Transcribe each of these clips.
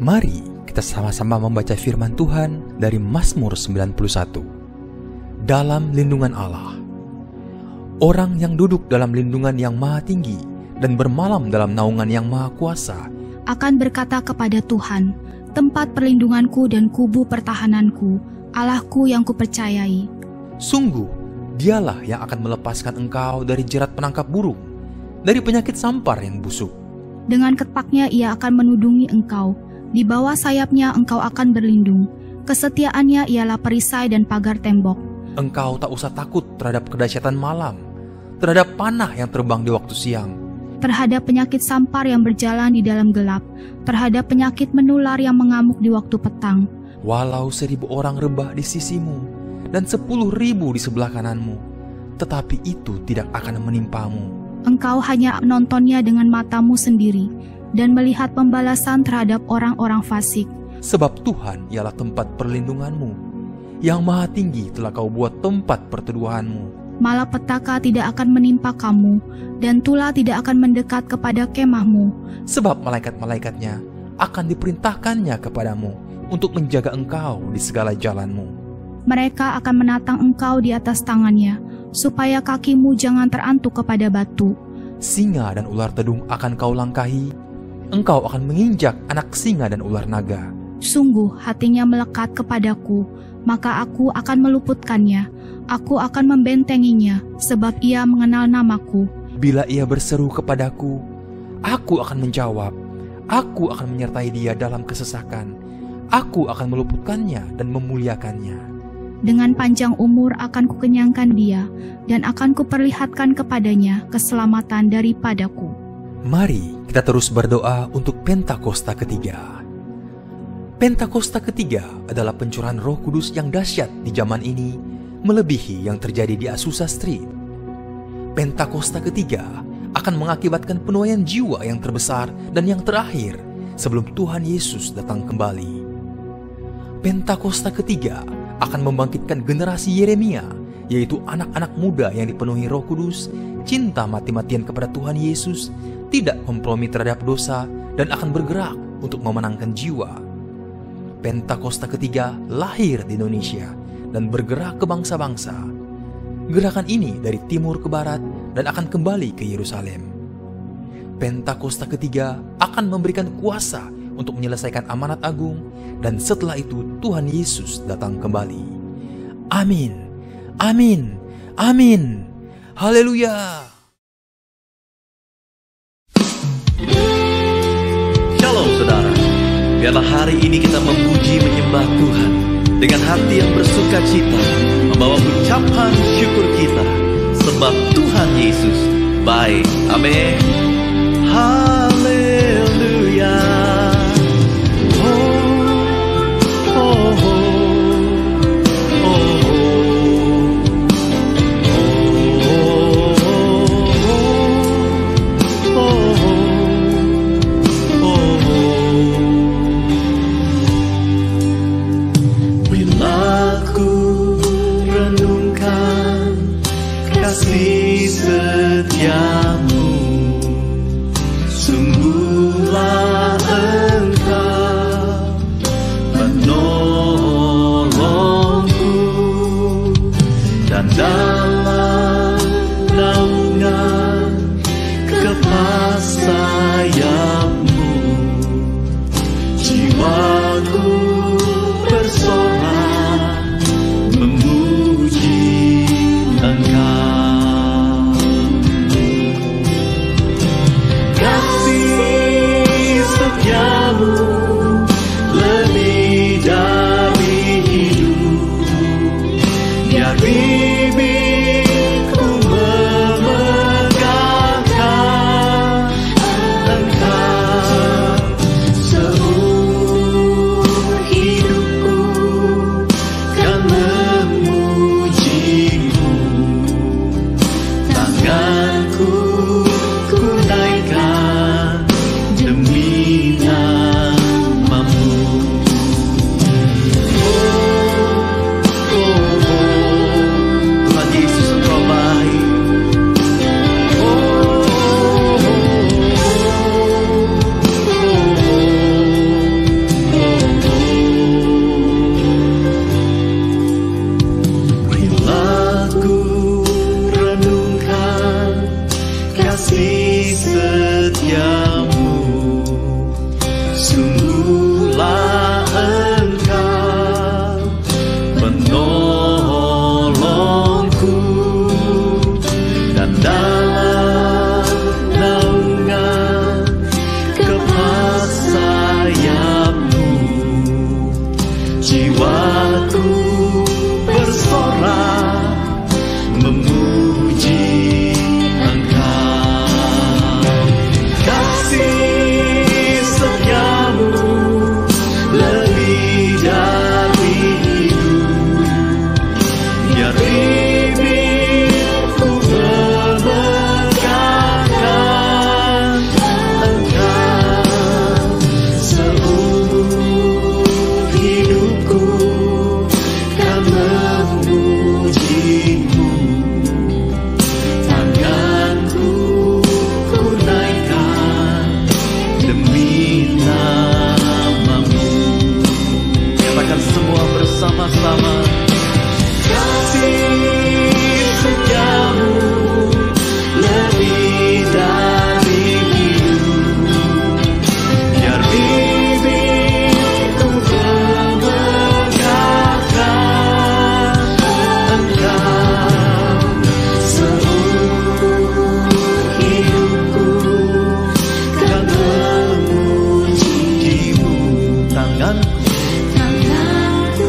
Mari kita sama-sama membaca firman Tuhan dari Mazmur 91. Dalam lindungan Allah. Orang yang duduk dalam lindungan yang maha tinggi dan bermalam dalam naungan yang maha kuasa akan berkata kepada Tuhan, tempat perlindunganku dan kubu pertahananku, Allahku yang kupercayai. Sungguh, dialah yang akan melepaskan engkau dari jerat penangkap burung, dari penyakit sampar yang busuk. Dengan ketpaknya ia akan menudungi engkau, di bawah sayapnya engkau akan berlindung. Kesetiaannya ialah perisai dan pagar tembok. Engkau tak usah takut terhadap kedahsyatan malam, terhadap panah yang terbang di waktu siang, terhadap penyakit sampar yang berjalan di dalam gelap, terhadap penyakit menular yang mengamuk di waktu petang. Walau 1,000 orang rebah di sisimu dan 10.000 di sebelah kananmu, tetapi itu tidak akan menimpamu. Engkau hanya menontonnya dengan matamu sendiri dan melihat pembalasan terhadap orang-orang fasik. Sebab Tuhan ialah tempat perlindunganmu, yang maha tinggi telah kau buat tempat perteduhanmu. Malapetaka tidak akan menimpa kamu, dan tulah tidak akan mendekat kepada kemahmu. Sebab malaikat-malaikatnya akan diperintahkannya kepadamu untuk menjaga engkau di segala jalanmu. Mereka akan menatang engkau di atas tangannya, supaya kakimu jangan terantuk kepada batu. Singa dan ular tedung akan kau langkahi, engkau akan menginjak anak singa dan ular naga. Sungguh hatinya melekat kepadaku, maka aku akan meluputkannya. Aku akan membentenginya, sebab ia mengenal namaku. Bila ia berseru kepadaku, aku akan menjawab. Aku akan menyertai dia dalam kesesakan. Aku akan meluputkannya dan memuliakannya. Dengan panjang umur akan kukenyangkan dia, dan akan kuperlihatkan kepadanya keselamatan daripadaku. Mari kita terus berdoa untuk Pentakosta ketiga. Pentakosta ketiga adalah pencurahan Roh Kudus yang dahsyat di zaman ini, melebihi yang terjadi di Azusa Street. Pentakosta ketiga akan mengakibatkan penuaian jiwa yang terbesar dan yang terakhir sebelum Tuhan Yesus datang kembali. Pentakosta ketiga akan membangkitkan generasi Yeremia, yaitu anak-anak muda yang dipenuhi Roh Kudus, cinta mati-matian kepada Tuhan Yesus, tidak kompromi terhadap dosa, dan akan bergerak untuk memenangkan jiwa. Pentakosta ketiga lahir di Indonesia dan bergerak ke bangsa-bangsa. Gerakan ini dari timur ke barat dan akan kembali ke Yerusalem. Pentakosta ketiga akan memberikan kuasa untuk menyelesaikan amanat agung, dan setelah itu Tuhan Yesus datang kembali. Amin, amin, amin. Haleluya. Shalom saudara, biarlah hari ini kita memuji menyembah Tuhan dengan hati yang bersuka cita, membawa ucapan syukur kita, sebab Tuhan Yesus baik. Amin. Haleluya. Kasih setiamu, sungguhlah Engkau menolongku, dan dalam naungan kepas sayapmu, jiwaku bersorak memuji Engkau. Lebih dari hidup, biar bibirku memegangkan Engkau seumur katakan semua bersama-sama. Kasih setiamu lebih dari hidup, biar bibirku memegahkan Engkau. Seumur hidupku kan memujimu.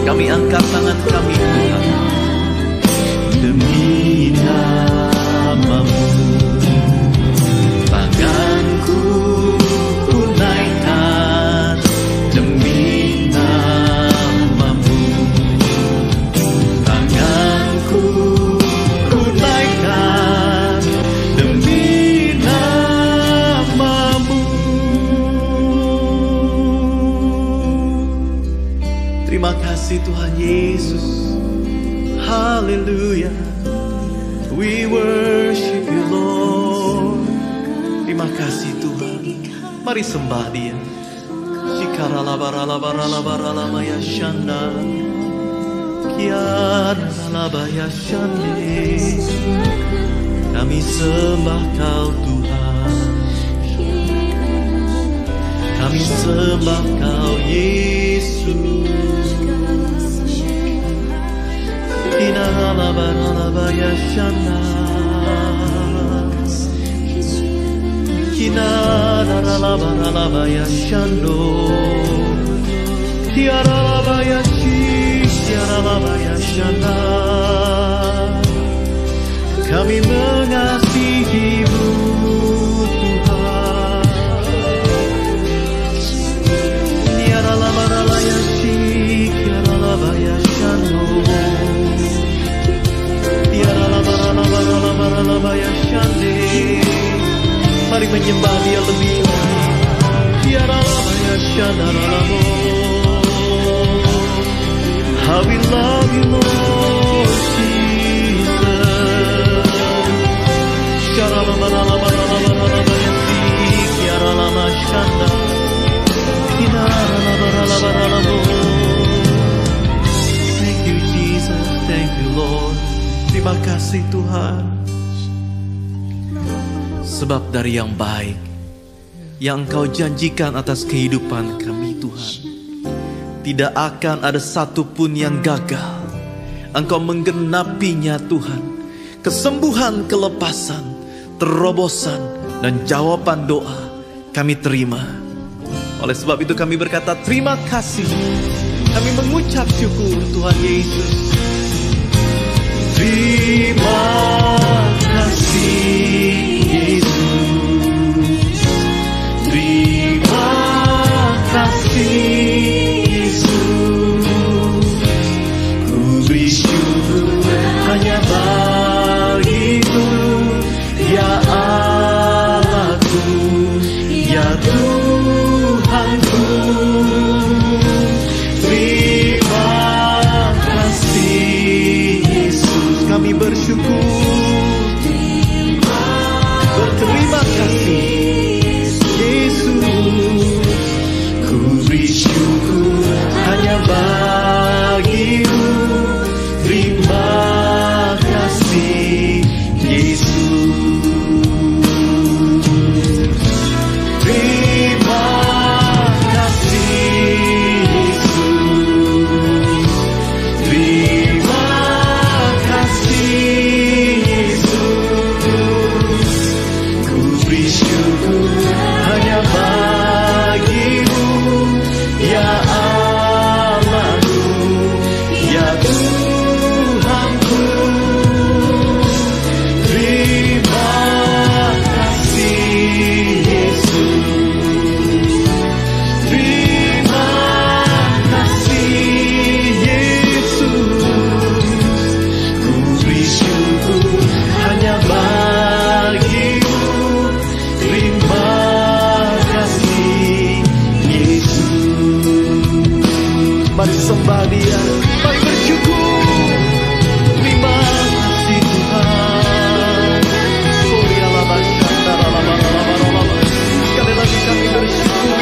Kami angkat tangan kami Tuhan, demi namamu. Tanganku ku naikkan demi namamu. Tanganku ku naikkan demi namamu. terima kasih Tuhan Yesus. Haleluya. We worship you Lord. Terima kasih Tuhan. Mari sembah Dia. Shikaralabaralabaralabaralabaya shanda. Kianalabaya shande. Kami sembah Kau Tuhan. Kami sembah Kau Yesus. Kinalabaralabaya shanda. Kinalabaralabaya shando. Kiaralabaya shi, kiaralabaya shanda. Kami mengasihi-Mu Tuhan. Kiaralabaralaya shi, kiaralabaya shando. Kiaralabaralabaralabaralabaya shande. Mari menyembah Dia lebih lagi. Kiaralabaya shandaralamo. How we love you Lord Jesus. Kiaralabaralabaralabaralabaya shi, kiaralama shanda. Kiaralabaralabaralamo. Thank you Jesus, thank you Lord. Terima kasih Tuhan. Sebab dari yang baik yang Engkau janjikan atas kehidupan kami Tuhan, tidak akan ada satupun yang gagal. Engkau menggenapinya Tuhan. Kesembuhan, kelepasan, terobosan, dan jawaban doa kami terima. Oleh sebab itu kami berkata terima kasih. Kami mengucap syukur Tuhan Yesus. Terima kasih Yesus. Terima kasih Yesus. Ku beri syukur hanya bagi-Mu, ya Allahku, ya Tuhanku. Terima kasih Yesus. Kami bersyukur, berterima kasih Yesus. Ku beri syukur hanya bagi-Mu. Terima kasih Yesus. Terima kasih Yesus. Terima kasih Yesus. Ku beri syukur hanya bagi-Mu, ya Allahku, ya Tuhanku. Terima kasih Yesus. Terima kasih Yesus. Ku beri syukur hanya bagi-Mu. Terima kasih Yesus. Mari sembah Dia, mari bersyukur. Terima kasih Tuhan. Sekali lagi kami bersyukur,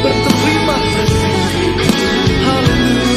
berterima kasih. Haleluya.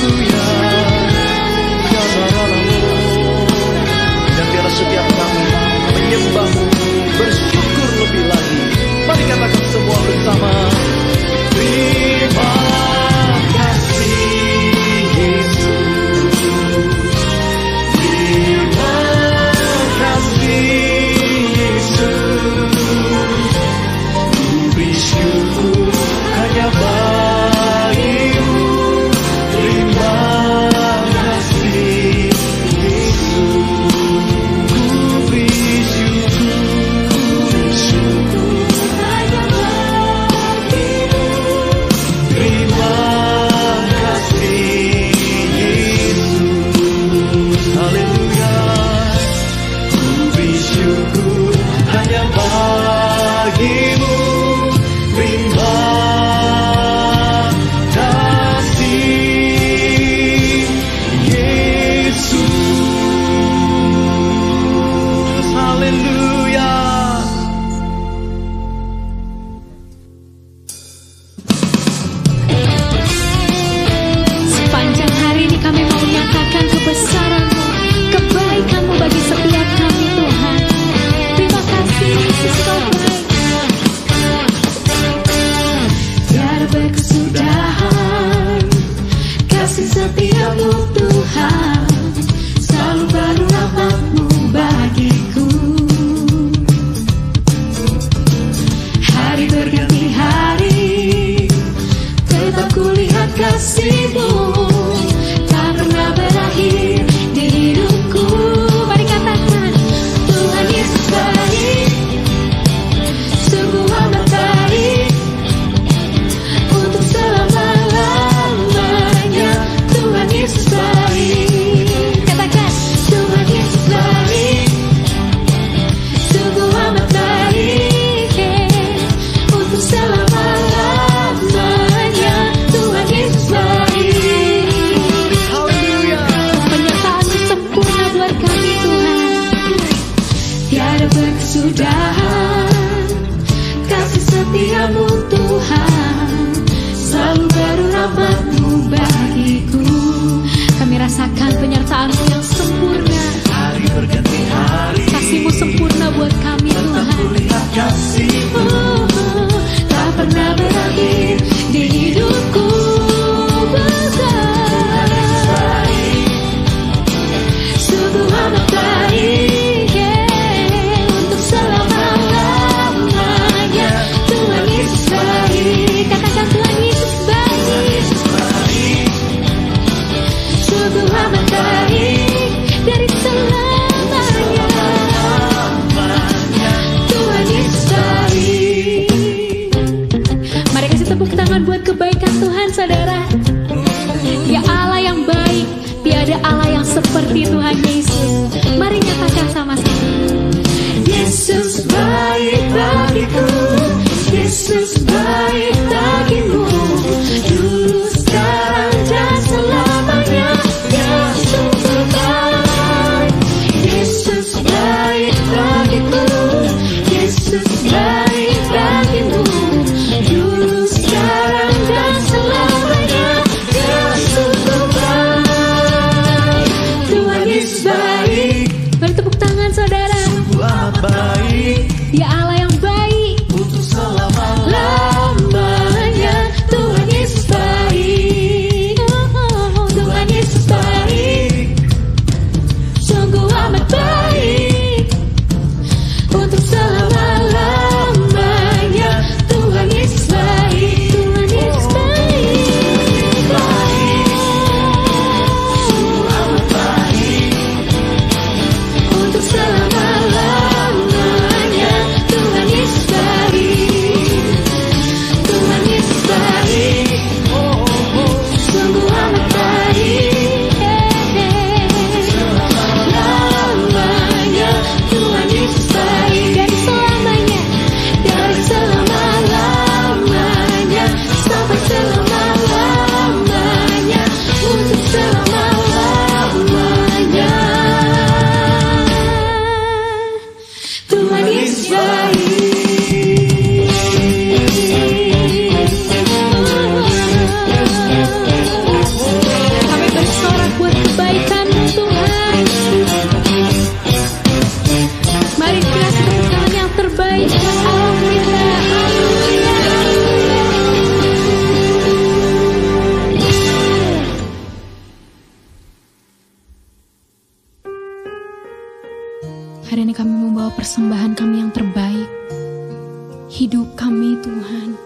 setiamu Tuhan, selalu baru rahmat-Mu bagiku. Hari berganti hari, tetap kulihat kasih-Mu, tak pernah berakhir di hidupku. Mari katakan, Tuhan Yesus baik, sungguh amat baik, untuk selama-lamanya. Tuhan Yesus baik, katakan, Tuhan Yesus baik, sungguh amat baik, untuk selama-lamanya. Tuhan Yesus baik. Penyertaan-Mu sempurna buat kami Tuhan, tiada berkesudahan. Kasih setiamu Tuhan, selalu baru rahmat-Mu bagiku. Kami rasakan penyertaan-Mu yang sempurna. Hari berganti hari, Kasih-Mu sempurna buat kami tetap Tuhan. kulihat kasih-Mu. Tak pernah berakhir di hidupku. Sungguh amat baik, untuk selama-lamanya. Tuhan Yesus baik, katakan Tuhan Yesus baik, sungguh amat baik, dari selamanya. Tuhan Yesus baik. Mari kasih tepuk tangan buat kebaikan Tuhan, saudara. Ya Allah yang baik, tiada Allah yang seperti Tuhan Yesus. Mari nyatakan sama-sama. Yesus baik bagiku, Yesus baik bagimu, dulu, sekarang, dan selamanya. Ya sungguh baik. Yesus baik bagiku, Yesus baik bagimu, dulu, sekarang, dan selamanya. Ya sungguh baik. Tuhan Yesus baik. Mari tepuk tangan saudara. Amat baik, Ya Allah yang baik, untuk selama-lamanya. lamanya. Tuhan Yesus baik. Tuhan Yesus baik, sungguh amat baik, untuk selama-lamanya. Tuhan Yesus baik. Tuhan Yesus baik, sungguh amat baik, untuk selama-lamanya. Tuhan Yesus baik. Tuhan Yesus baik, sungguh amat baik, selamanya. Tuhan Yesus baik, dari selamanya, dari selama-lamanya, sampai selama-lamanya, untuk selama-lamanya. Tuhan Yesus baik. Kami bersorak buat kebaikan-Mu Tuhan. Mari kita kasih tepuk tangan yang terbaik buat Allah kita. Haleluya. Hari ini kami membawa persembahan kami yang terbaik. Hidup kami Tuhan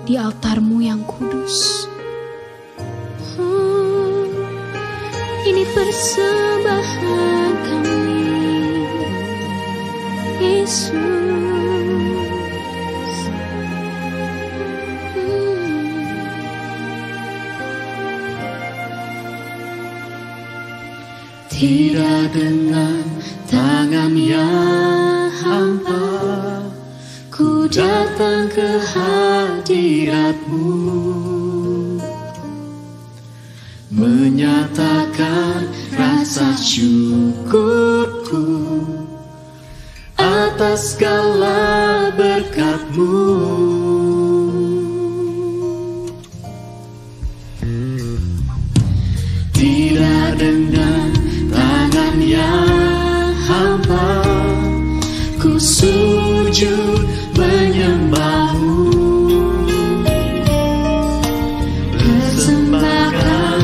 di altar-Mu yang kudus. Ini persembahan kami, Yesus. Tidak dengan tangan yang hampa, ku datang ke hadirat-Mu, menyatakan rasa syukurku atas segala berkat-Mu. Tidak dengan tangan yang hampa, ku sujud menyembah-Mu, persembahkan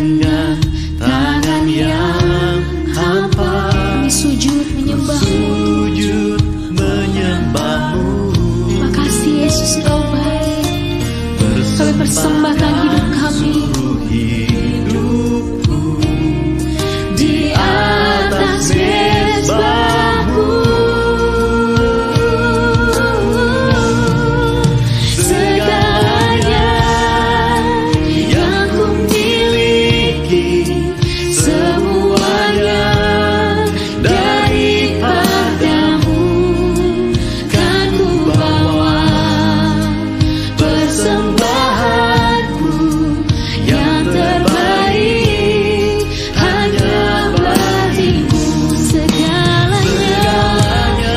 dengan tangan yang hampa, Kami sujud menyembah-Mu. sujud menyembah-Mu. Makasih Yesus, Engkau baik. Kami persembahkan hidup kami Hidupku di atas mezbah-Mu. Segalanya yang ku miliki, semuanya daripadamu, kan ku bawa persembahanku yang terbaik hanya bagimu. Segalanya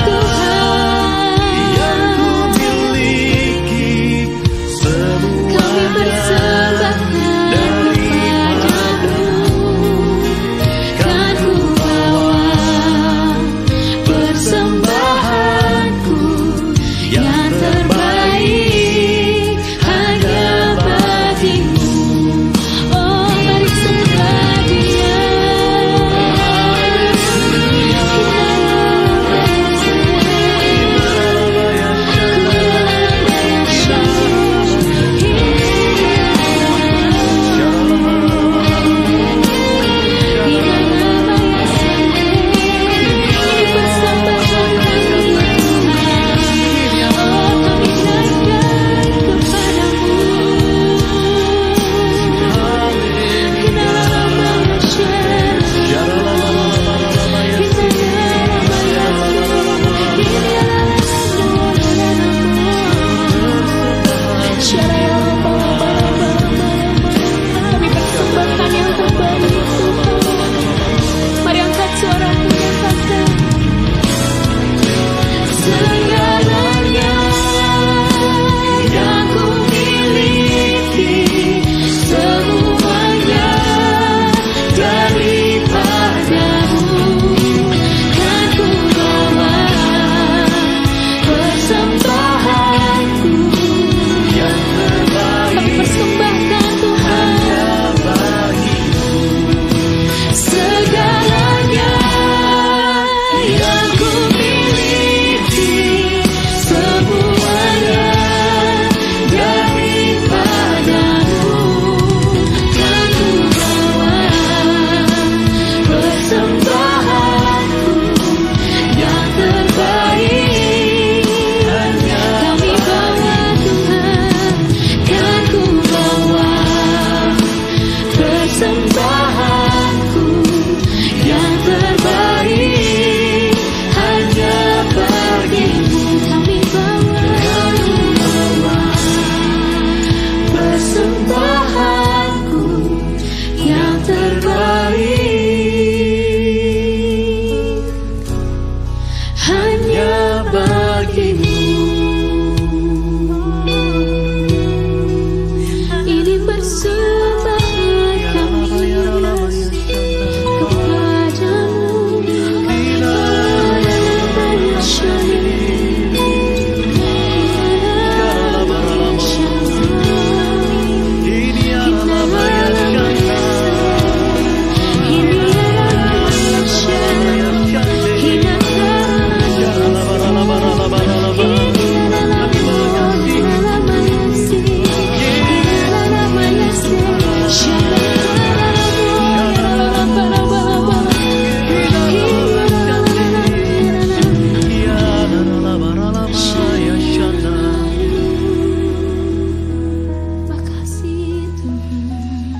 Tuhan yang ku miliki, Kami persembahkan kepadamu, kan ku bawa persembahanku yang terbaik hanya bagimu. Oh mari sembah Dia. Kami persembahkan yang terbaik Tuhan. Mari angkat suaramu yang kata. Segalanya yang ku miliki, semuanya daripadamu, kan ku bawa persembahanku yang Kami terbaik persembahkan Tuhan. bagimu. Segalanya yang ku miliki, semuanya daripadamu, kan ku bawa persembahanku yang terbaik hanya Kami bawa Tuhan. kan ku bawa persembahanku yang terbaik hanya bagimu. Kami bawa. Kan ku bawa persembahanku yang terbaik hanya bagimu. Ini persembahan kami kepadamu. Makasih Tuhan.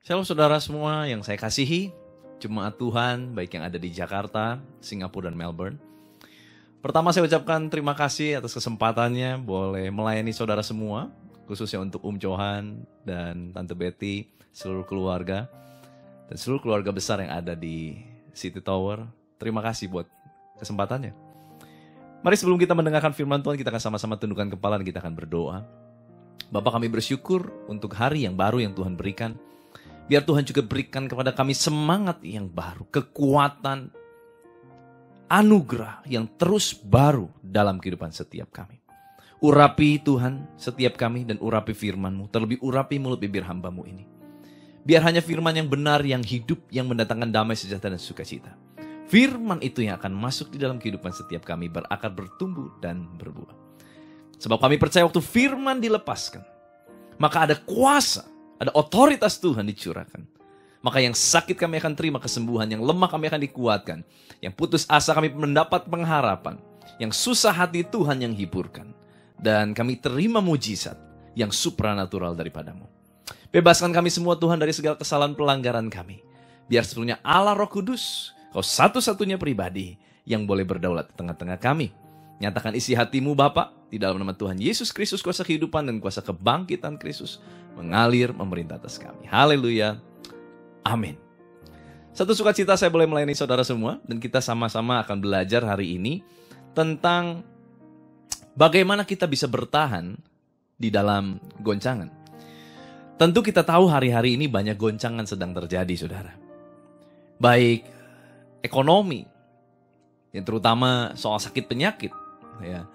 Shalom saudara semua yang saya kasihi, jemaat Tuhan baik yang ada di Jakarta, Singapura, dan Melbourne. Pertama saya ucapkan terima kasih atas kesempatannya boleh melayani saudara semua, khususnya untuk Johan dan Tante Betty, seluruh keluarga, dan seluruh keluarga besar yang ada di City Tower. Terima kasih buat kesempatannya. Mari sebelum kita mendengarkan firman Tuhan, kita akan sama-sama tundukkan kepala dan kita akan berdoa. Bapa, kami bersyukur untuk hari yang baru yang Tuhan berikan. Biar Tuhan juga berikan kepada kami semangat yang baru, kekuatan, anugerah yang terus baru dalam kehidupan setiap kami. Urapi Tuhan setiap kami dan urapi firman-Mu, terlebih urapi mulut bibir hamba-Mu ini. Biar hanya firman yang benar, yang hidup, yang mendatangkan damai, sejahtera, dan sukacita. Firman itu yang akan masuk di dalam kehidupan setiap kami, berakar, bertumbuh, dan berbuah. Sebab kami percaya waktu firman dilepaskan, maka ada kuasa, ada otoritas Tuhan dicurahkan. Maka yang sakit kami akan terima kesembuhan, yang lemah kami akan dikuatkan, yang putus asa kami mendapat pengharapan, yang susah hati Tuhan yang hiburkan. Dan kami terima mujizat yang supranatural daripada-Mu. Bebaskan kami semua Tuhan dari segala kesalahan pelanggaran kami. Biar sepenuhnya Allah Roh Kudus, Kau satu-satunya pribadi yang boleh berdaulat di tengah-tengah kami. Nyatakan isi hati-Mu Bapa di dalam nama Tuhan Yesus Kristus, kuasa kehidupan dan kuasa kebangkitan Kristus mengalir memerintah atas kami. Haleluya. Amin. Satu sukacita saya boleh melayani saudara semua, dan kita sama-sama akan belajar hari ini tentang bagaimana kita bisa bertahan di dalam goncangan. Tentu kita tahu hari-hari ini banyak goncangan sedang terjadi, saudara. Baik ekonomi, yang terutama soal sakit penyakit, ya,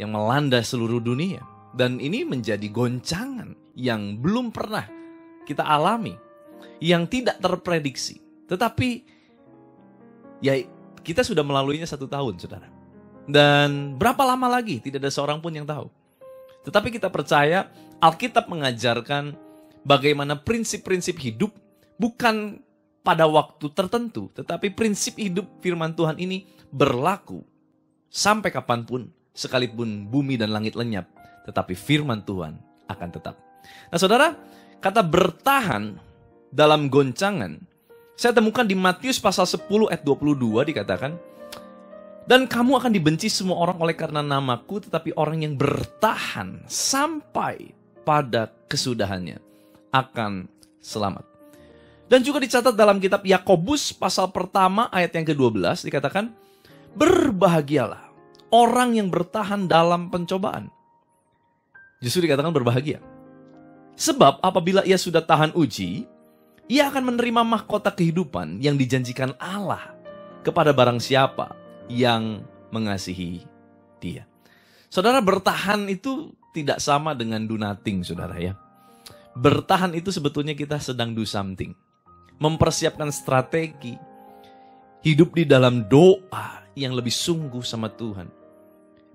yang melanda seluruh dunia. Dan ini menjadi goncangan yang belum pernah kita alami, yang tidak terprediksi. Tetapi ya kita sudah melaluinya 1 tahun, saudara. Dan berapa lama lagi tidak ada seorang pun yang tahu. Tetapi kita percaya Alkitab mengajarkan bagaimana prinsip-prinsip hidup bukan pada waktu tertentu, tetapi prinsip hidup firman Tuhan ini berlaku sampai kapanpun, sekalipun bumi dan langit lenyap, tetapi firman Tuhan akan tetap. Nah saudara, kata bertahan dalam goncangan, saya temukan di Matius pasal 10 ayat 22 dikatakan, dan kamu akan dibenci semua orang oleh karena namaku, tetapi orang yang bertahan sampai pada kesudahannya akan selamat. Dan juga dicatat dalam kitab Yakobus pasal pertama ayat yang ke-12 dikatakan, berbahagialah orang yang bertahan dalam pencobaan. Justru dikatakan berbahagia. Sebab apabila ia sudah tahan uji, ia akan menerima mahkota kehidupan yang dijanjikan Allah kepada barang siapa yang mengasihi dia. Saudara, bertahan itu tidak sama dengan do nothing, saudara ya. Bertahan itu sebetulnya kita sedang do something. Mempersiapkan strategi. Hidup di dalam doa yang lebih sungguh sama Tuhan.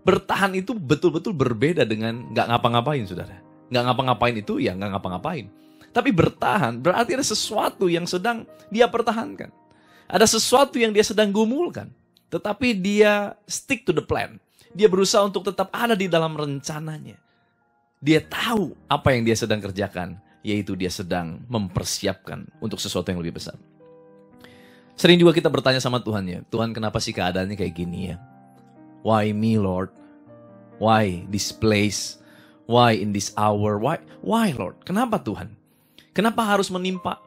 Bertahan itu betul-betul berbeda dengan gak ngapa-ngapain, saudara. Gak ngapa-ngapain itu ya gak ngapa-ngapain. Tapi bertahan berarti ada sesuatu yang sedang dia pertahankan. Ada sesuatu yang dia sedang gumulkan. Tetapi dia stick to the plan. Dia berusaha untuk tetap ada di dalam rencananya. Dia tahu apa yang dia sedang kerjakan. Yaitu dia sedang mempersiapkan untuk sesuatu yang lebih besar. Sering juga kita bertanya sama Tuhan ya. Tuhan, kenapa sih keadaannya kayak gini ya? Why me, Lord? Why this place? Why in this hour? Why Lord? Kenapa Tuhan? Kenapa harus menimpa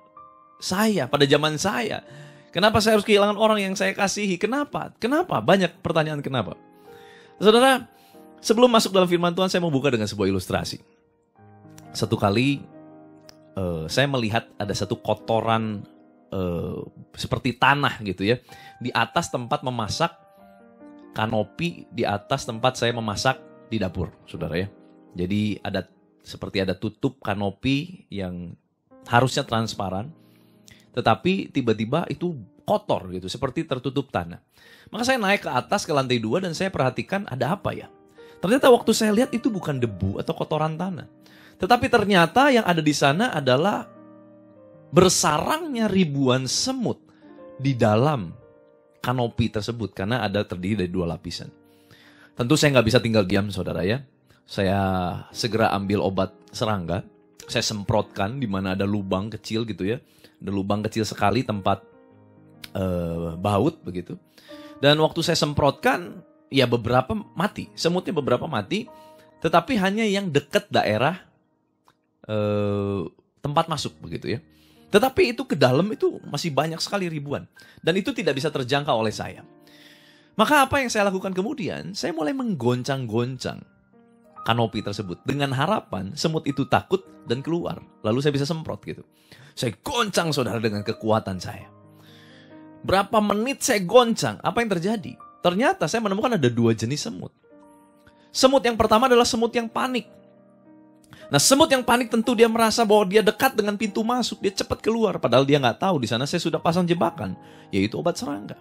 saya pada zaman saya? Kenapa saya harus kehilangan orang yang saya kasihi? Kenapa? Kenapa? Banyak pertanyaan kenapa. Saudara, sebelum masuk dalam firman Tuhan, saya mau buka dengan sebuah ilustrasi. Satu kali saya melihat ada satu kotoran seperti tanah gitu ya. Di atas tempat memasak, kanopi di atas tempat saya memasak di dapur, saudara ya. Jadi seperti ada tutup kanopi yang harusnya transparan, tetapi tiba-tiba itu kotor gitu, seperti tertutup tanah. Maka saya naik ke atas ke lantai 2 dan saya perhatikan ada apa ya. Ternyata waktu saya lihat itu bukan debu atau kotoran tanah. Tetapi ternyata yang ada di sana adalah bersarangnya ribuan semut di dalam kanopi tersebut. Karena ada terdiri dari 2 lapisan. Tentu saya nggak bisa tinggal diam, saudara ya. Saya segera ambil obat serangga. Saya semprotkan di mana ada lubang kecil gitu ya. Ada lubang kecil sekali tempat baut begitu. Dan waktu saya semprotkan, ya beberapa mati. Semutnya beberapa mati. Tetapi hanya yang dekat daerah tempat masuk begitu ya. Tetapi itu ke dalam itu masih banyak sekali ribuan. Dan itu tidak bisa terjangkau oleh saya. Maka apa yang saya lakukan kemudian? Saya mulai menggoncang-goncang kanopi tersebut dengan harapan semut itu takut dan keluar. Lalu saya bisa semprot gitu. Saya goncang saudara dengan kekuatan saya. Berapa menit saya goncang, apa yang terjadi? Ternyata saya menemukan ada 2 jenis semut. Semut yang pertama adalah semut yang panik. Nah, semut yang panik tentu dia merasa bahwa dia dekat dengan pintu masuk, dia cepat keluar. Padahal dia nggak tahu di sana saya sudah pasang jebakan, yaitu obat serangga.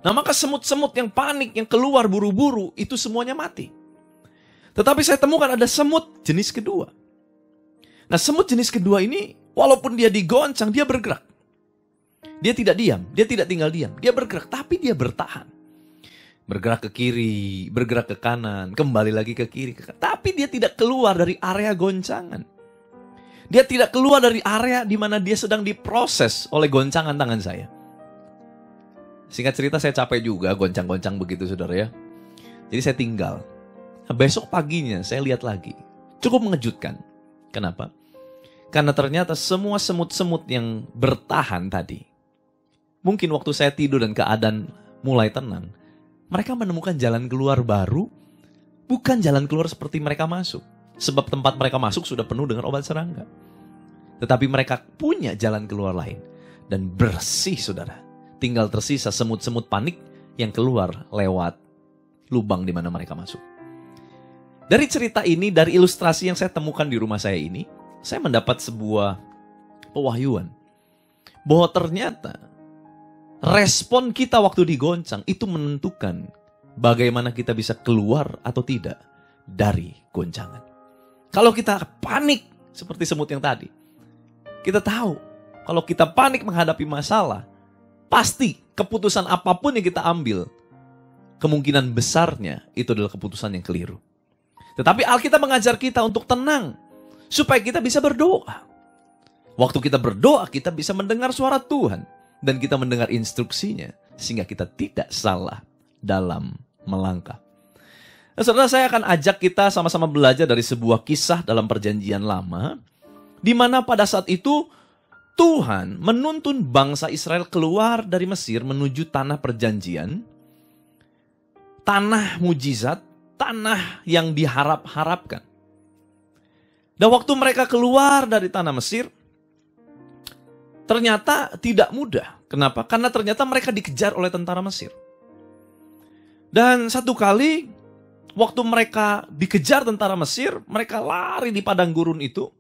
Nah, maka semut-semut yang panik, yang keluar buru-buru, itu semuanya mati. Tetapi saya temukan ada semut jenis kedua. Nah, semut jenis kedua ini, walaupun dia digoncang, dia bergerak. Dia tidak diam, dia tidak tinggal diam. Dia bergerak, tapi dia bertahan. Bergerak ke kiri, bergerak ke kanan, kembali lagi ke kiri. Tapi dia tidak keluar dari area goncangan. Dia tidak keluar dari area di mana dia sedang diproses oleh goncangan tangan saya. Singkat cerita saya capek juga goncang-goncang begitu saudara ya. Jadi saya tinggal. Nah, besok paginya saya lihat lagi. Cukup mengejutkan. Kenapa? Karena ternyata semua semut-semut yang bertahan tadi, mungkin waktu saya tidur dan keadaan mulai tenang, mereka menemukan jalan keluar baru, bukan jalan keluar seperti mereka masuk. Sebab tempat mereka masuk sudah penuh dengan obat serangga. Tetapi mereka punya jalan keluar lain. Dan bersih saudara. Tinggal tersisa semut-semut panik yang keluar lewat lubang di mana mereka masuk. Dari cerita ini, dari ilustrasi yang saya temukan di rumah saya ini, saya mendapat sebuah pewahyuan. Bahwa ternyata respon kita waktu digoncang itu menentukan bagaimana kita bisa keluar atau tidak dari goncangan. Kalau kita panik seperti semut yang tadi, kita tahu kalau kita panik menghadapi masalah, pasti keputusan apapun yang kita ambil, kemungkinan besarnya itu adalah keputusan yang keliru. Tetapi Alkitab mengajar kita untuk tenang, supaya kita bisa berdoa. Waktu kita berdoa, kita bisa mendengar suara Tuhan. Dan kita mendengar instruksinya, sehingga kita tidak salah dalam melangkah. Nah, saudara, saya akan ajak kita sama-sama belajar dari sebuah kisah dalam perjanjian lama, di mana pada saat itu Tuhan menuntun bangsa Israel keluar dari Mesir menuju tanah perjanjian, tanah mujizat, tanah yang diharap-harapkan. Dan waktu mereka keluar dari tanah Mesir, ternyata tidak mudah. Kenapa? Karena ternyata mereka dikejar oleh tentara Mesir. Dan satu kali, waktu mereka dikejar tentara Mesir, mereka lari di padang gurun itu,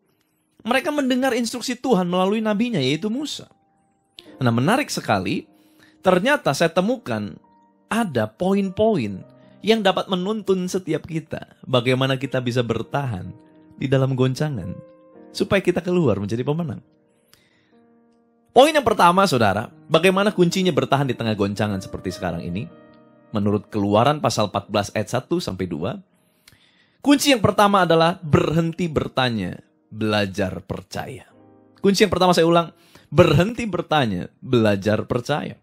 mereka mendengar instruksi Tuhan melalui nabinya, yaitu Musa. Nah, menarik sekali, ternyata saya temukan ada poin-poin yang dapat menuntun setiap kita, bagaimana kita bisa bertahan di dalam goncangan, supaya kita keluar menjadi pemenang. Poin yang pertama, saudara, bagaimana kuncinya bertahan di tengah goncangan seperti sekarang ini? Menurut Keluaran pasal 14 ayat 1-2, kunci yang pertama adalah berhenti bertanya, belajar percaya. Kunci yang pertama saya ulang, berhenti bertanya, belajar percaya.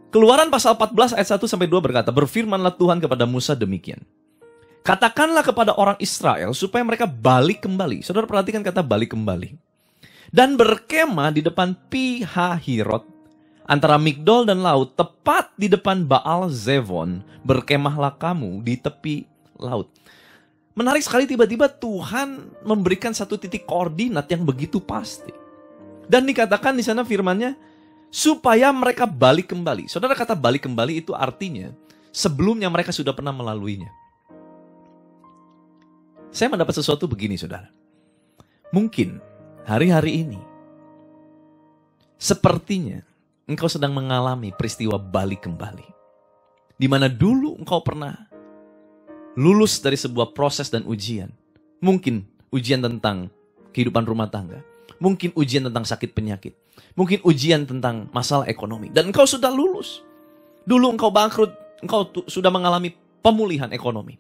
Keluaran pasal 14 ayat 1-2 berkata, berfirmanlah Tuhan kepada Musa demikian. Katakanlah kepada orang Israel supaya mereka balik kembali. Saudara perhatikan kata balik kembali. Dan berkemah di depan Pi-hahirot, antara Migdol dan laut, tepat di depan Baal Zevon, berkemahlah kamu di tepi laut. Menarik sekali, tiba-tiba Tuhan memberikan satu titik koordinat yang begitu pasti. Dan dikatakan di sana firman-Nya, supaya mereka balik kembali. Saudara, kata balik kembali itu artinya, sebelumnya mereka sudah pernah melaluinya. Saya mendapat sesuatu begini, saudara. Mungkin hari-hari ini, sepertinya engkau sedang mengalami peristiwa balik kembali. Di mana dulu engkau pernah lulus dari sebuah proses dan ujian. Mungkin ujian tentang kehidupan rumah tangga. Mungkin ujian tentang sakit penyakit. Mungkin ujian tentang masalah ekonomi. Dan engkau sudah lulus. Dulu engkau bangkrut, engkau sudah mengalami pemulihan ekonomi.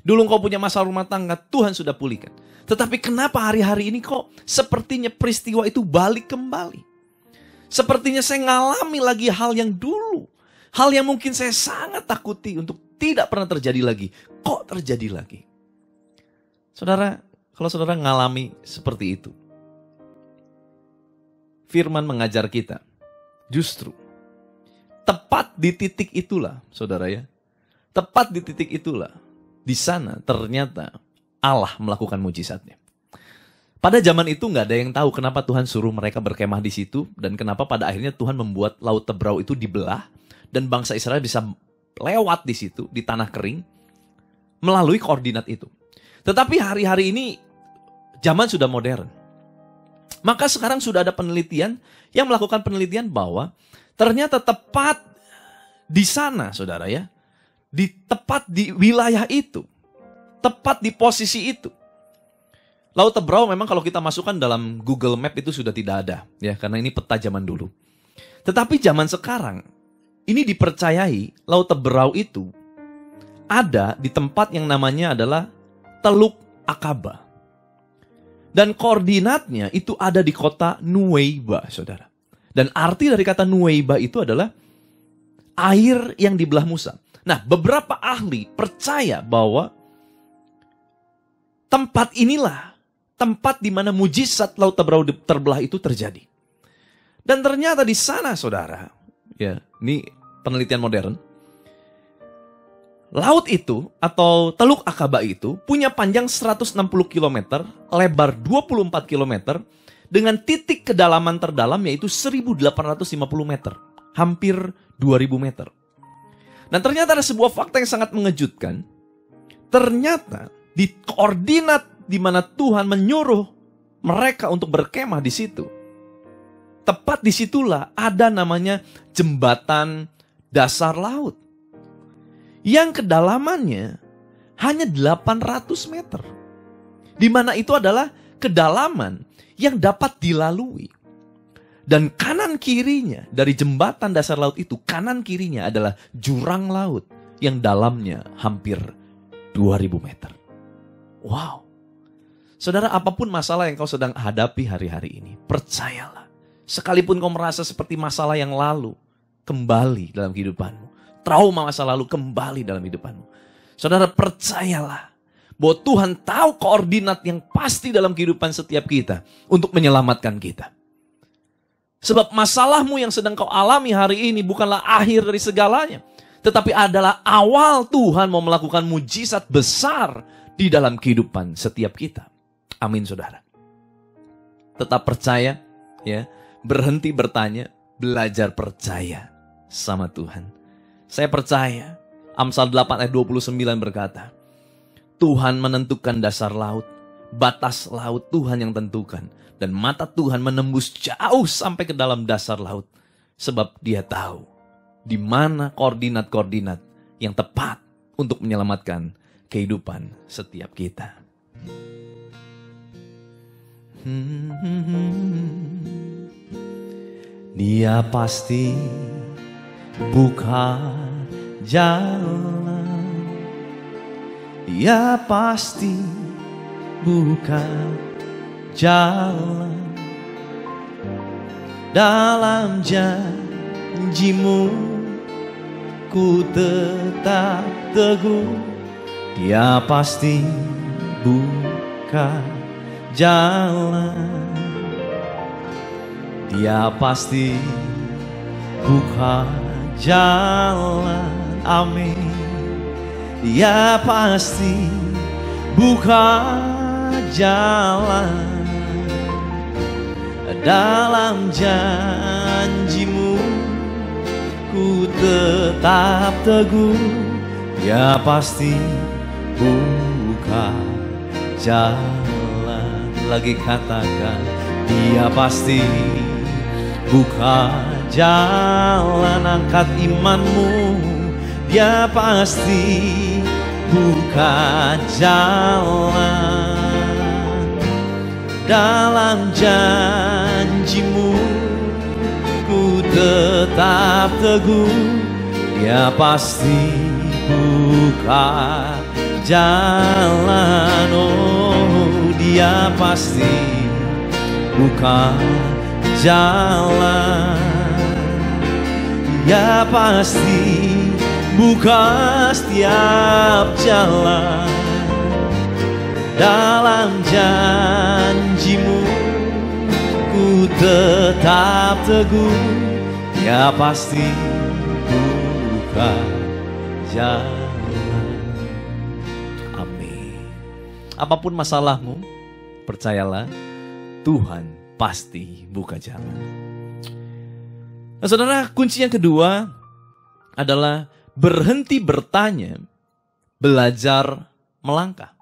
Dulu engkau punya masalah rumah tangga, Tuhan sudah pulihkan. Tetapi kenapa hari-hari ini kok sepertinya peristiwa itu balik kembali? Sepertinya saya ngalami lagi hal yang dulu. Hal yang mungkin saya sangat takuti untuk tidak pernah terjadi lagi. Kok terjadi lagi? Saudara, kalau saudara ngalami seperti itu, firman mengajar kita, justru tepat di titik itulah, saudara ya. Tepat di titik itulah, di sana ternyata Allah melakukan mujizatnya. Pada zaman itu nggak ada yang tahu kenapa Tuhan suruh mereka berkemah di situ dan kenapa pada akhirnya Tuhan membuat Laut Tebrau itu dibelah dan bangsa Israel bisa lewat di situ di tanah kering melalui koordinat itu. Tetapi hari-hari ini zaman sudah modern. Maka sekarang sudah ada penelitian yang melakukan penelitian bahwa ternyata tepat di sana, saudara ya, tepat di wilayah itu, tepat di posisi itu. Laut Tebrau memang kalau kita masukkan dalam Google Map itu sudah tidak ada, ya, karena ini peta zaman dulu. Tetapi zaman sekarang, ini dipercayai Laut Tebrau itu ada di tempat yang namanya adalah Teluk Akaba. Dan koordinatnya itu ada di kota Nuweiba, saudara. Dan arti dari kata Nuweiba itu adalah air yang dibelah Musa. Nah, beberapa ahli percaya bahwa tempat inilah tempat di mana mujizat Laut Tebrau terbelah itu terjadi. Dan ternyata di sana, saudara, ya, ini penelitian modern. Laut itu atau Teluk Akaba itu punya panjang 160 km, lebar 24 km, dengan titik kedalaman terdalam yaitu 1850 meter, hampir 2000 meter. Dan ternyata ada sebuah fakta yang sangat mengejutkan. Ternyata di koordinat di mana Tuhan menyuruh mereka untuk berkemah di situ, tepat disitulah ada namanya jembatan dasar laut. Yang kedalamannya hanya 800 meter. Di mana itu adalah kedalaman yang dapat dilalui. Dan kanan kirinya dari jembatan dasar laut itu, kanan kirinya adalah jurang laut yang dalamnya hampir 2000 meter. Wow. Saudara, apapun masalah yang kau sedang hadapi hari-hari ini, percayalah. Sekalipun kau merasa seperti masalah yang lalu, kembali dalam kehidupanmu. Trauma masa lalu kembali dalam hidupanmu. Saudara, percayalah bahwa Tuhan tahu koordinat yang pasti dalam kehidupan setiap kita untuk menyelamatkan kita. Sebab masalahmu yang sedang kau alami hari ini bukanlah akhir dari segalanya, tetapi adalah awal Tuhan mau melakukan mujizat besar di dalam kehidupan setiap kita. Amin, saudara. Tetap percaya, ya, berhenti bertanya, belajar percaya sama Tuhan. Saya percaya, Amsal 8 ayat 29 berkata, Tuhan menentukan dasar laut, batas laut Tuhan yang tentukan, dan mata Tuhan menembus jauh sampai ke dalam dasar laut, sebab Dia tahu di mana koordinat-koordinat yang tepat untuk menyelamatkan kehidupan setiap kita. Dia pasti buka jalan, Dia pasti buka jalan. Dalam janjimu ku tetap teguh, Dia pasti buka jalan. Dia pasti buka jalan, amin. Dia pasti buka jalan. Dalam janjimu ku tetap teguh, Dia pasti buka jalan. Lagi katakan, Dia pasti buka jalan. Angkat imanmu, Dia pasti buka jalan. Dalam janjimu ku tetap teguh, Dia pasti buka jalan. Oh, Dia pasti buka jalan. Dia pasti buka setiap jalan. Dalam janjimu ku tetap teguh, Dia pasti buka jalan. Amin. Apapun masalahmu, percayalah, Tuhan pasti buka jalan. Nah, saudara, kunci yang kedua adalah berhenti bertanya, belajar melangkah.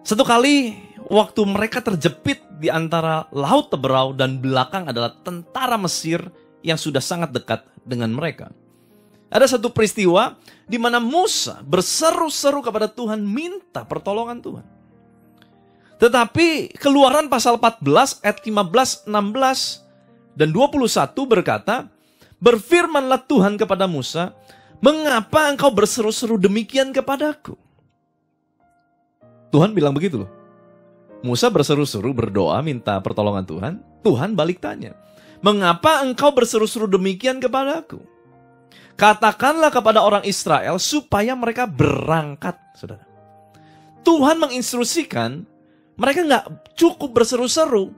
Satu kali waktu mereka terjepit di antara laut Teberau dan belakang adalah tentara Mesir yang sudah sangat dekat dengan mereka. Ada satu peristiwa di mana Musa berseru-seru kepada Tuhan minta pertolongan Tuhan. Tetapi Keluaran pasal 14 ayat 15, 16 dan 21 berkata, berfirmanlah Tuhan kepada Musa, mengapa engkau berseru-seru demikian kepadaku? Tuhan bilang begitu loh. Musa berseru-seru berdoa minta pertolongan Tuhan. Tuhan balik tanya, mengapa engkau berseru-seru demikian kepadaku? Katakanlah kepada orang Israel supaya mereka berangkat, saudara. Tuhan menginstruksikan, mereka nggak cukup berseru-seru.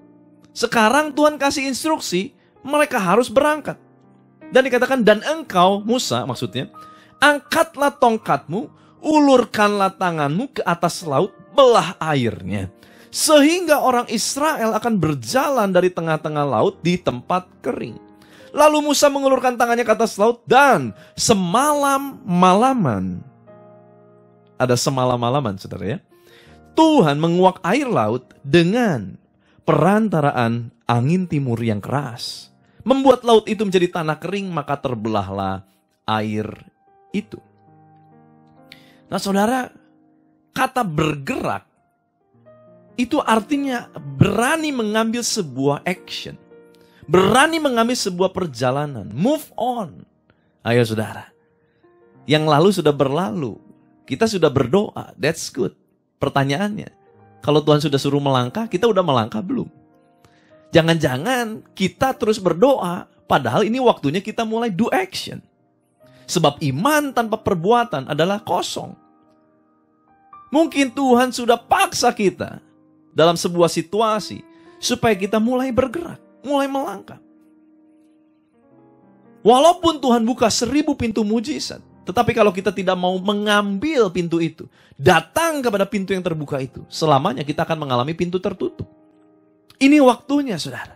Sekarang Tuhan kasih instruksi, mereka harus berangkat. Dan dikatakan, dan engkau, Musa maksudnya, angkatlah tongkatmu, ulurkanlah tanganmu ke atas laut, belah airnya. Sehingga orang Israel akan berjalan dari tengah-tengah laut di tempat kering. Lalu Musa mengulurkan tangannya ke atas laut dan semalam-malaman. Ada semalam-malaman, saudara ya. Tuhan menguak air laut dengan perantaraan angin timur yang keras. Membuat laut itu menjadi tanah kering, maka terbelahlah air itu. Nah saudara, kata bergerak itu artinya berani mengambil sebuah action. Berani mengambil sebuah perjalanan. Move on. Ayo saudara. Yang lalu sudah berlalu. Kita sudah berdoa. That's good. Pertanyaannya, kalau Tuhan sudah suruh melangkah, kita udah melangkah belum? Jangan-jangan kita terus berdoa, padahal ini waktunya kita mulai do action. Sebab iman tanpa perbuatan adalah kosong. Mungkin Tuhan sudah paksa kita dalam sebuah situasi supaya kita mulai bergerak, mulai melangkah. Walaupun Tuhan buka 1000 pintu mujizat, tetapi kalau kita tidak mau mengambil pintu itu, datang kepada pintu yang terbuka itu, selamanya kita akan mengalami pintu tertutup. Ini waktunya, saudara.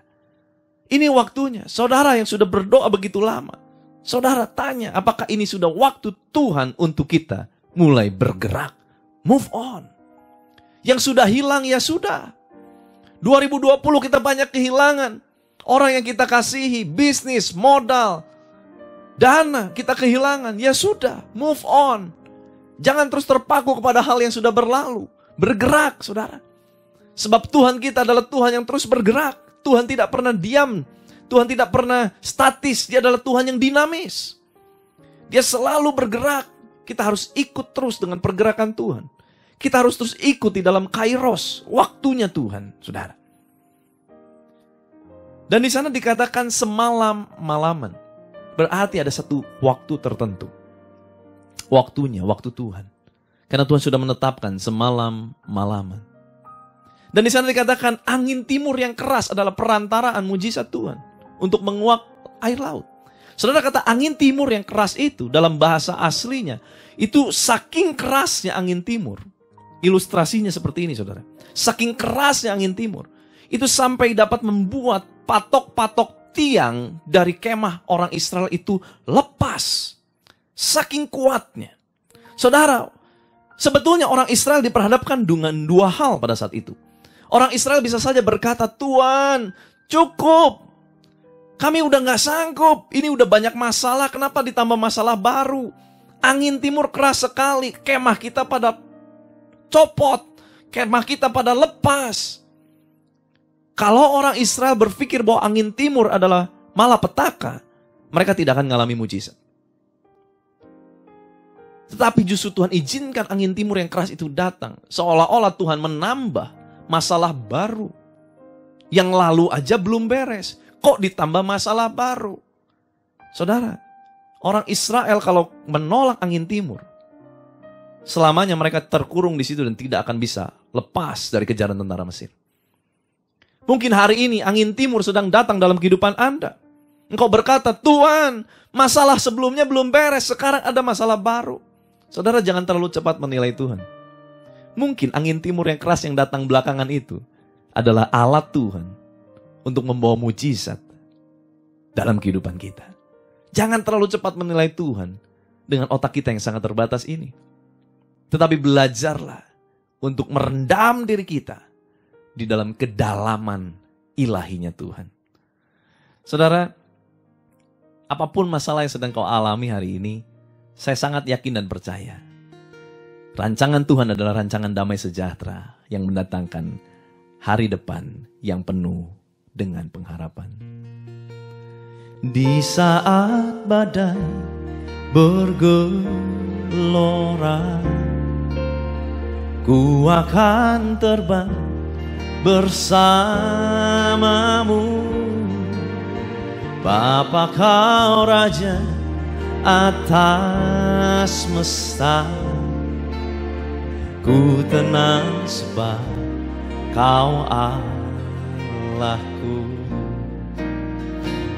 Ini waktunya. Saudara yang sudah berdoa begitu lama, saudara tanya, apakah ini sudah waktu Tuhan untuk kita mulai bergerak? Move on. Yang sudah hilang ya sudah. 2020 kita banyak kehilangan. Orang yang kita kasihi, bisnis, modal, dana kita kehilangan. Ya sudah, move on. Jangan terus terpaku kepada hal yang sudah berlalu. Bergerak, saudara. Sebab Tuhan kita adalah Tuhan yang terus bergerak. Tuhan tidak pernah diam. Tuhan tidak pernah statis. Dia adalah Tuhan yang dinamis. Dia selalu bergerak. Kita harus ikut terus dengan pergerakan Tuhan. Kita harus terus ikut di dalam kairos. Waktunya Tuhan, saudara. Dan di sana dikatakan semalam-malaman. Berarti ada satu waktu tertentu. Waktunya, waktu Tuhan. Karena Tuhan sudah menetapkan semalam-malaman. Dan di sana dikatakan angin timur yang keras adalah perantaraan mujizat Tuhan untuk menguak air laut. Saudara, kata angin timur yang keras itu dalam bahasa aslinya, itu saking kerasnya angin timur. Ilustrasinya seperti ini, saudara. Saking kerasnya angin timur, itu sampai dapat membuat patok-patok tiang dari kemah orang Israel itu lepas. Saking kuatnya. Saudara, sebetulnya orang Israel diperhadapkan dengan dua hal pada saat itu. Orang Israel bisa saja berkata, Tuhan, cukup. Kami udah gak sanggup. Ini udah banyak masalah, kenapa ditambah masalah baru? Angin timur keras sekali. Kemah kita pada copot. Kemah kita pada lepas. Kalau orang Israel berpikir bahwa angin timur adalah malapetaka, mereka tidak akan mengalami mujizat. Tetapi justru Tuhan izinkan angin timur yang keras itu datang. Seolah-olah Tuhan menambah masalah baru. Yang lalu aja belum beres. Kok ditambah masalah baru? Saudara, orang Israel kalau menolak angin timur, selamanya mereka terkurung di situ dan tidak akan bisa lepas dari kejaran tentara Mesir. Mungkin hari ini angin timur sedang datang dalam kehidupan Anda. Engkau berkata, Tuhan, masalah sebelumnya belum beres, sekarang ada masalah baru. Saudara, jangan terlalu cepat menilai Tuhan. Mungkin angin timur yang keras yang datang belakangan itu adalah alat Tuhan untuk membawa mujizat dalam kehidupan kita. Jangan terlalu cepat menilai Tuhan dengan otak kita yang sangat terbatas ini. Tetapi belajarlah untuk merendam diri kita di dalam kedalaman ilahinya Tuhan. Saudara, apapun masalah yang sedang kau alami hari ini, saya sangat yakin dan percaya. Rancangan Tuhan adalah rancangan damai sejahtera yang mendatangkan hari depan yang penuh dengan pengharapan. Di saat badai bergelora, ku akan terbang bersamamu. Bapa kau Raja atas semesta, ku tenang sebab kau Allahku.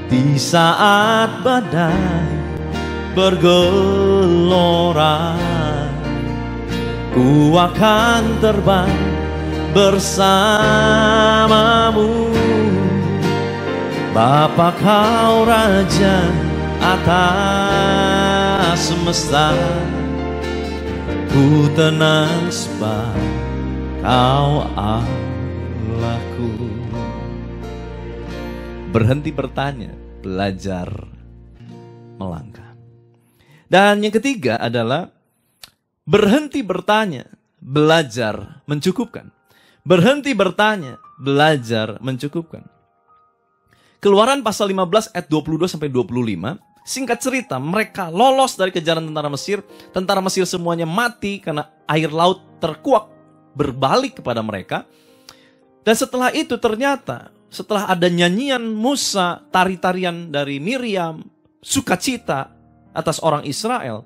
Di saat badai bergelora, ku akan terbang bersamamu. Bapa kau Raja atas semesta, ku tenang sebab kau Allahku. Berhenti bertanya, belajar melangkah. Dan yang ketiga adalah berhenti bertanya, belajar mencukupkan. Berhenti bertanya, belajar mencukupkan. Keluaran pasal 15 ayat 22-25, singkat cerita, mereka lolos dari kejaran tentara Mesir. Tentara Mesir semuanya mati karena air laut terkuak berbalik kepada mereka. Dan setelah itu ternyata, setelah ada nyanyian Musa, tari-tarian dari Miriam, sukacita atas orang Israel,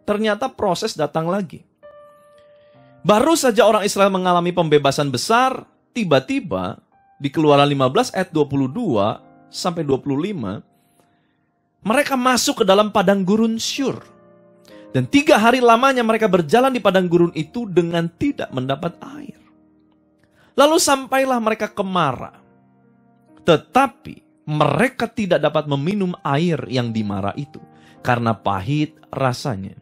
ternyata proses datang lagi. Baru saja orang Israel mengalami pembebasan besar, tiba-tiba di Keluaran 15 ayat 22-25, mereka masuk ke dalam padang gurun Syur. Dan 3 hari lamanya mereka berjalan di padang gurun itu dengan tidak mendapat air. Lalu sampailah mereka ke Mara. Tetapi mereka tidak dapat meminum air yang di Mara itu, karena pahit rasanya.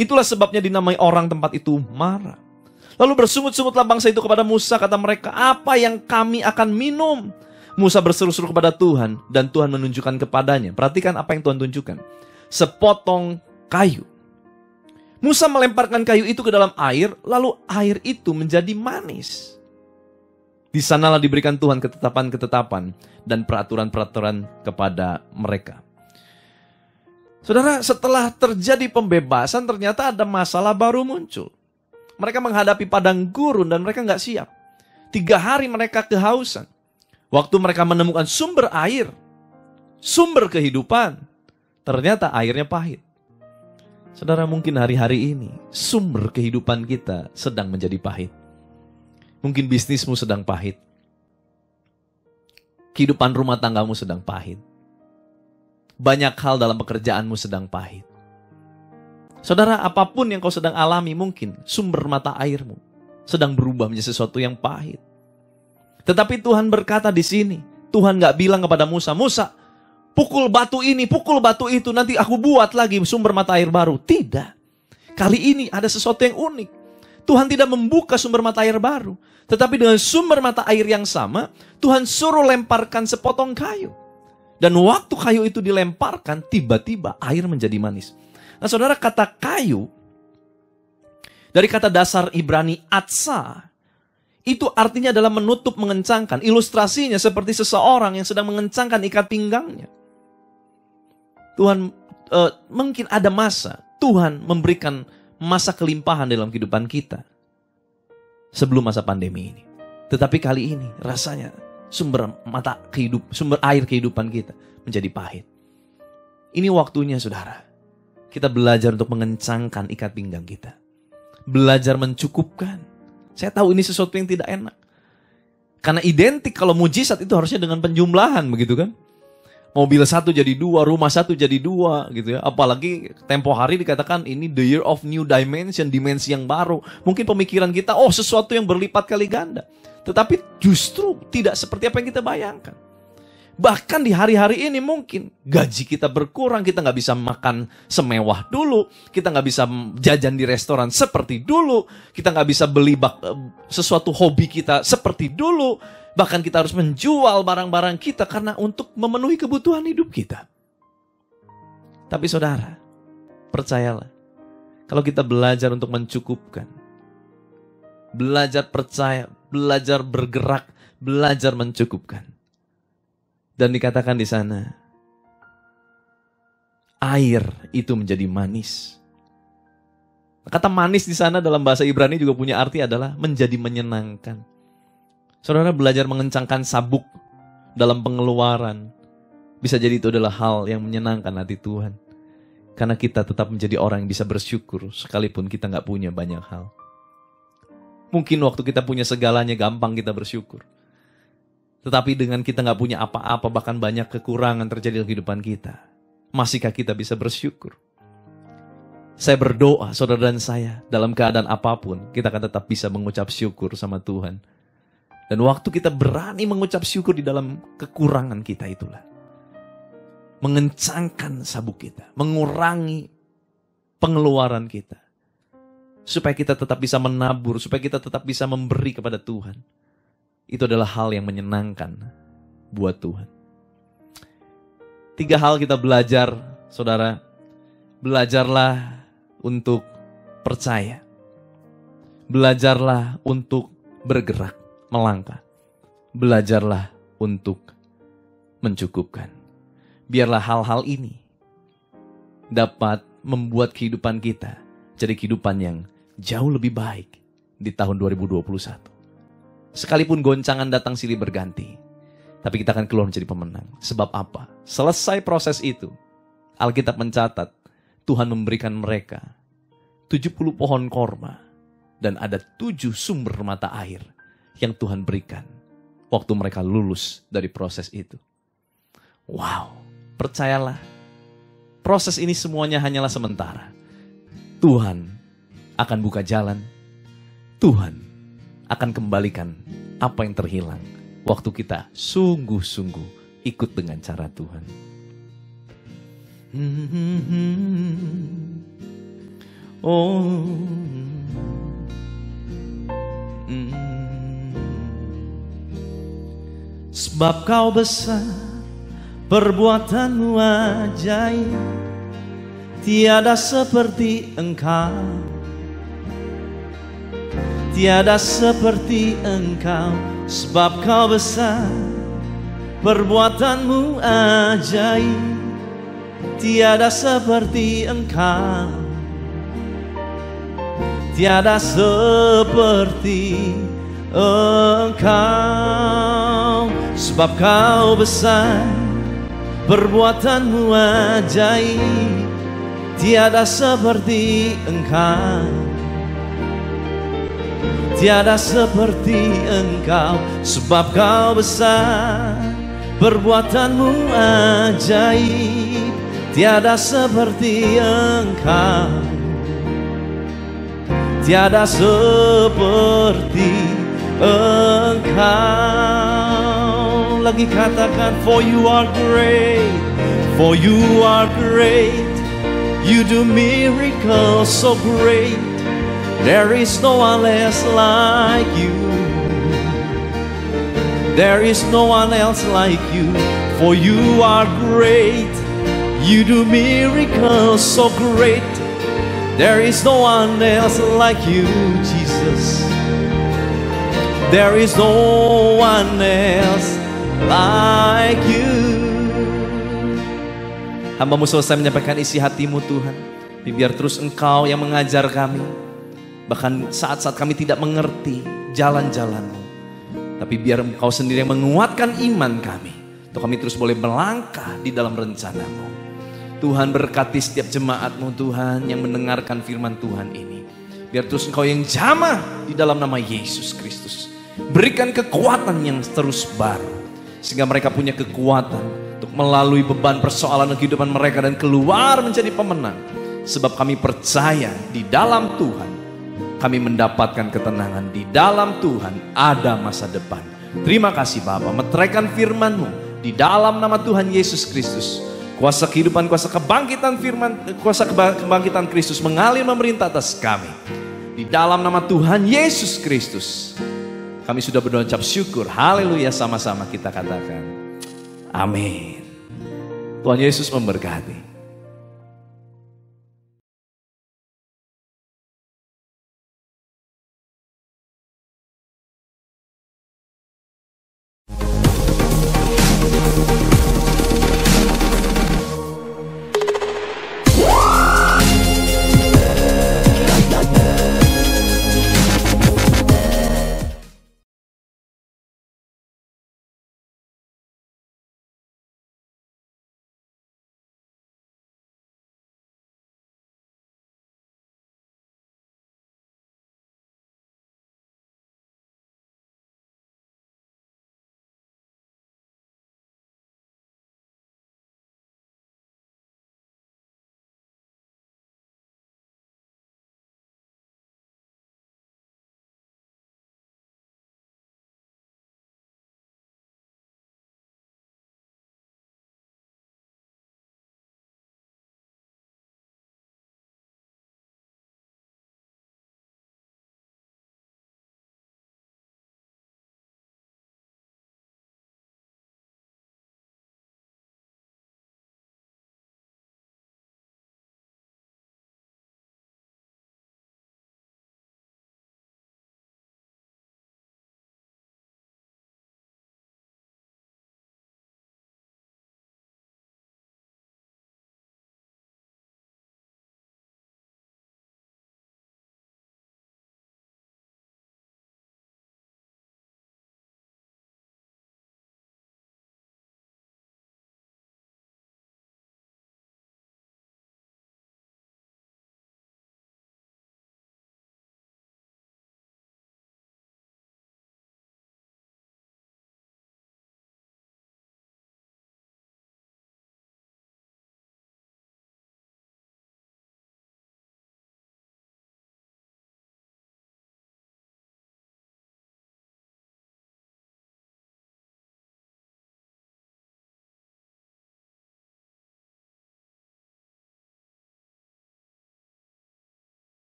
Itulah sebabnya dinamai orang tempat itu Mara. Lalu bersungut-sungutlah bangsa itu kepada Musa, kata mereka, apa yang kami akan minum? Musa berseru-seru kepada Tuhan, dan Tuhan menunjukkan kepadanya. Perhatikan apa yang Tuhan tunjukkan. Sepotong kayu. Musa melemparkan kayu itu ke dalam air, lalu air itu menjadi manis. Di sanalah diberikan Tuhan ketetapan-ketetapan dan peraturan-peraturan kepada mereka. Saudara, setelah terjadi pembebasan, ternyata ada masalah baru muncul. Mereka menghadapi padang gurun dan mereka nggak siap. 3 hari mereka kehausan. Waktu mereka menemukan sumber air, sumber kehidupan, ternyata airnya pahit. Saudara, mungkin hari-hari ini sumber kehidupan kita sedang menjadi pahit. Mungkin bisnismu sedang pahit. Kehidupan rumah tanggamu sedang pahit. Banyak hal dalam pekerjaanmu sedang pahit. Saudara, apapun yang kau sedang alami, mungkin sumber mata airmu sedang berubah menjadi sesuatu yang pahit. Tetapi Tuhan berkata di sini, Tuhan gak bilang kepada Musa, Musa, pukul batu ini, pukul batu itu, nanti aku buat lagi sumber mata air baru. Tidak. Kali ini ada sesuatu yang unik. Tuhan tidak membuka sumber mata air baru. Tetapi dengan sumber mata air yang sama, Tuhan suruh lemparkan sepotong kayu. Dan waktu kayu itu dilemparkan, tiba-tiba air menjadi manis. Nah saudara, kata kayu, dari kata dasar Ibrani atsa, itu artinya adalah menutup, mengencangkan. Ilustrasinya seperti seseorang yang sedang mengencangkan ikat pinggangnya. Tuhan, mungkin ada masa, Tuhan memberikan masa kelimpahan dalam kehidupan kita. Sebelum masa pandemi ini. Tetapi kali ini rasanya sumber air kehidupan kita menjadi pahit. Ini waktunya saudara. Kita belajar untuk mengencangkan ikat pinggang kita. Belajar mencukupkan. Saya tahu ini sesuatu yang tidak enak. Karena identik kalau mujizat itu harusnya dengan penjumlahan, begitu kan? Mobil satu jadi dua, rumah satu jadi dua gitu ya. Apalagi tempo hari dikatakan ini the year of new dimension, dimensi yang baru. Mungkin pemikiran kita, oh sesuatu yang berlipat kali ganda. Tetapi justru tidak seperti apa yang kita bayangkan. Bahkan di hari-hari ini mungkin gaji kita berkurang, kita nggak bisa makan semewah dulu, kita nggak bisa jajan di restoran seperti dulu, kita nggak bisa beli sesuatu hobi kita seperti dulu. Bahkan kita harus menjual barang-barang kita karena untuk memenuhi kebutuhan hidup kita. Tapi saudara, percayalah, kalau kita belajar untuk mencukupkan, belajar percaya, belajar bergerak, belajar mencukupkan. Dan dikatakan di sana, air itu menjadi manis. Kata manis di sana dalam bahasa Ibrani juga punya arti adalah menjadi menyenangkan. Saudara belajar mengencangkan sabuk dalam pengeluaran. Bisa jadi itu adalah hal yang menyenangkan hati Tuhan. Karena kita tetap menjadi orang yang bisa bersyukur sekalipun kita gak punya banyak hal. Mungkin waktu kita punya segalanya gampang kita bersyukur. Tetapi dengan kita gak punya apa-apa, bahkan banyak kekurangan terjadi dalam kehidupan kita, masihkah kita bisa bersyukur? Saya berdoa saudara dan saya dalam keadaan apapun kita akan tetap bisa mengucap syukur sama Tuhan. Dan waktu kita berani mengucap syukur di dalam kekurangan kita itulah, mengencangkan sabuk kita, mengurangi pengeluaran kita. Supaya kita tetap bisa menabur, supaya kita tetap bisa memberi kepada Tuhan. Itu adalah hal yang menyenangkan buat Tuhan. 3 hal kita belajar, saudara. Belajarlah untuk percaya. Belajarlah untuk bergerak. Melangkah. Belajarlah untuk mencukupkan. Biarlah hal-hal ini dapat membuat kehidupan kita jadi kehidupan yang jauh lebih baik di tahun 2021. Sekalipun goncangan datang silih berganti, tapi kita akan keluar menjadi pemenang. Sebab apa? Selesai proses itu, Alkitab mencatat Tuhan memberikan mereka 70 pohon korma dan ada 7 sumber mata air yang Tuhan berikan waktu mereka lulus dari proses itu. Wow, percayalah, proses ini semuanya hanyalah sementara. Tuhan akan buka jalan. Tuhan akan kembalikan apa yang terhilang waktu kita sungguh-sungguh ikut dengan cara Tuhan. Sebab kau besar, perbuatanmu ajaib, tiada seperti engkau, tiada seperti engkau. Sebab kau besar, perbuatanmu ajaib, tiada seperti engkau, tiada seperti engkau. Sebab kau besar, perbuatanmu ajaib, tiada seperti engkau, tiada seperti engkau. Sebab kau besar, perbuatanmu ajaib, tiada seperti engkau, tiada seperti engkau. Lagi katakan, for you are great, for you are great, you do miracles so great, there is no one else like you, there is no one else like you. For you are great, you do miracles so great, there is no one else like you, Jesus. There is no one else like you. Hamba-Mu selesai menyampaikan isi hatimu Tuhan. Biar terus Engkau yang mengajar kami. Bahkan saat-saat kami tidak mengerti jalan-jalan-Mu. Tapi biar Engkau sendiri yang menguatkan iman kami. Untuk kami terus boleh melangkah di dalam rencana-Mu. Tuhan berkati setiap jemaat-Mu Tuhan yang mendengarkan firman Tuhan ini. Biar terus Engkau yang jamah di dalam nama Yesus Kristus. Berikan kekuatan yang terus baru. Sehingga mereka punya kekuatan untuk melalui beban persoalan kehidupan mereka dan keluar menjadi pemenang. Sebab kami percaya di dalam Tuhan kami mendapatkan ketenangan, di dalam Tuhan ada masa depan. Terima kasih Bapa, meteraikan firman-Mu di dalam nama Tuhan Yesus Kristus. Kuasa kehidupan, kuasa kebangkitan firman, kuasa kebangkitan Kristus mengalir memerintah atas kami. Di dalam nama Tuhan Yesus Kristus kami sudah berdoa ucap syukur. Haleluya, sama-sama kita katakan amin. Tuhan Yesus memberkati.